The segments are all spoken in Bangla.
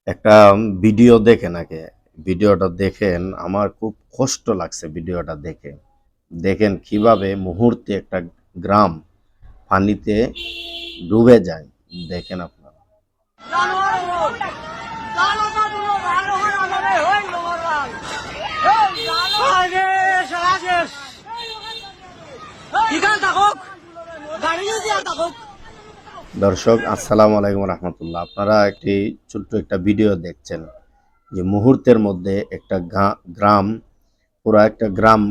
একটা ভিডিও দেখেন আগে। ভিডিওটা দেখেন, আমার খুব কষ্ট লাগছে ভিডিওটা দেখে। দেখেন কিভাবে মুহূর্তে একটা গ্রাম পানিতে ডুবে যায়। দেখেন আপনারা। দর্শক আসসালামু আলাইকুম রহমতুল্লাহ। আপনারা একটি ছোট্ট একটা ভিডিও দেখছেন যে মুহূর্তের মধ্যে একটা গ্রাম, পুরো একটা গ্রাম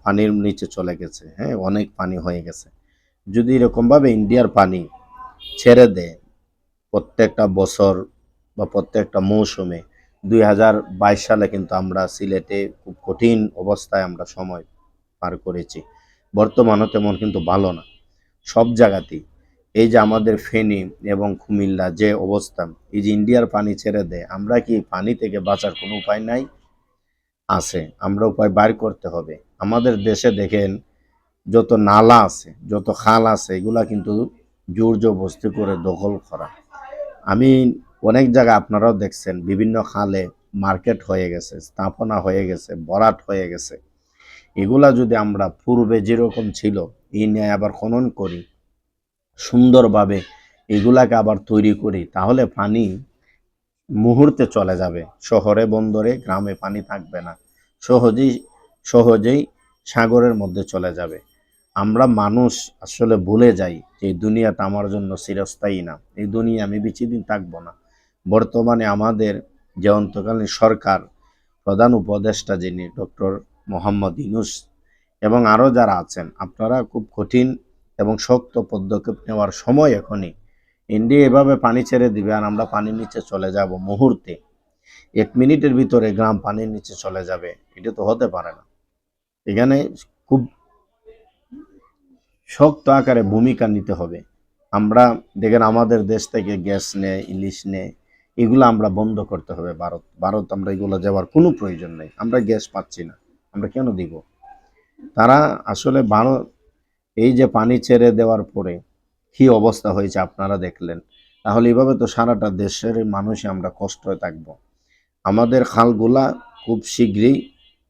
পানির নিচে চলে গেছে। হ্যাঁ, অনেক পানি হয়ে গেছে। যদি এরকমভাবে ইন্ডিয়ার পানি ছেড়ে দেয় প্রত্যেকটা বছর বা প্রত্যেকটা মৌসুমে, 2022 সালে কিন্তু আমরা সিলেটে খুব কঠিন অবস্থায় আমরা সময় পার করেছি। বর্তমানও তেমন কিন্তু ভালো না সব জায়গাতেই। এই যে আমাদের ফেনী এবং কুমিল্লা যে অবস্থা, এই যে ইন্ডিয়ার পানি ছেড়ে দেয়, আমরা কি পানি থেকে বাঁচার কোনো উপায় নাই? আছে, আমরা উপায় বাইর করতে হবে। আমাদের দেশে দেখেন যত নালা আছে, যত খাল আছে, এগুলা কিন্তু জোর জবরদস্তি করে দখল করা। আমি অনেক জায়গায় আপনারাও দেখছেন বিভিন্ন খালে মার্কেট হয়ে গেছে, স্থাপনা হয়ে গেছে, ভরাট হয়ে গেছে। এগুলা যদি আমরা পূর্বে যেরকম ছিল এই নিয়ে আবার খনন করি, সুন্দরভাবে এগুলাকে আবার তৈরি করি, তাহলে পানি মুহূর্তে চলে যাবে। শহরে বন্দরে গ্রামে পানি থাকবে না, সহজেই সহজেই সাগরের মধ্যে চলে যাবে। আমরা মানুষ আসলে ভুলে যাই যে এই দুনিয়াটা আমার জন্য চিরস্থায়ী না, এই দুনিয়া আমি বেশি দিন থাকবো না। বর্তমানে আমাদের যে অন্তর্কালীন সরকার প্রধান উপদেষ্টা যিনি ডক্টর মোহাম্মদ ইউনূস এবং আরও যারা আছেন, আপনারা খুব কঠিন এবং শক্ত পদক্ষেপ নেওয়ার সময় এখনই। ইন্ডিয়া এভাবে পানি ছেড়ে দিবে আর আমরা পানির নিচে চলে যাব মুহূর্তে, 1 মিনিটের ভিতরে গ্রাম পানির নিচে চলে যাবে, এটা তো হতে পারে না। এখানে খুব শক্ত আকারে ভূমিকা নিতে হবে। আমরা দেখেন আমাদের দেশ থেকে গ্যাস নেয়, ইলিশ নেয়, এগুলো আমরা বন্ধ করতে হবে। ভারত আমরা এগুলো যাওয়ার কোনো প্রয়োজন নেই। আমরা গ্যাস পাচ্ছি না, আমরা কেন দিব? তারা আসলে ভারত এই যে পানি ছেড়ে দেওয়ার পরে কি অবস্থা হয়েছে আপনারা দেখলেন। তাহলে এভাবে তো সারাটা দেশের মানুষই আমরা কষ্টে থাকবো। আমাদের খালগুলা খুব শীঘ্রই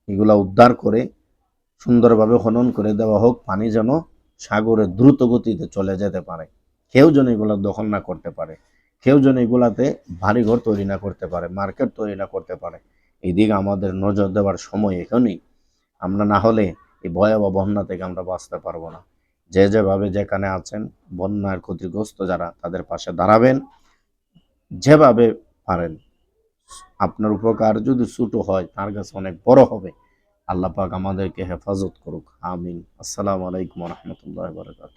এগুলা উদ্ধার করে সুন্দরভাবে খনন করে দেওয়া হোক, পানি যেন সাগরে দ্রুত গতিতে চলে যেতে পারে। কেউ যেন এগুলো দখল না করতে পারে, কেউ যেন এগুলাতে বাড়িঘর তৈরি না করতে পারে, মার্কেট তৈরি না করতে পারে। এইদিকে আমাদের নজর দেওয়ার সময় এখনই। আমরা না হলে এই ভয়াবহ বন্যা থেকে আমরা বাঁচতে পারবো না। যে যেভাবে যেখানে আছেন, বন্যার ক্ষতিগ্রস্ত যারা, তাদের পাশে দাঁড়াবেন যেভাবে পারেন। আপনার উপকার যদি ছোট হয়, তার কাছে অনেক বড় হবে। আল্লাহ পাক আমাদেরকে হেফাজত করুক, আমিন। আসসালামু আলাইকুম ওয়া রাহমাতুল্লাহি ওয়া বারাকাতুহু।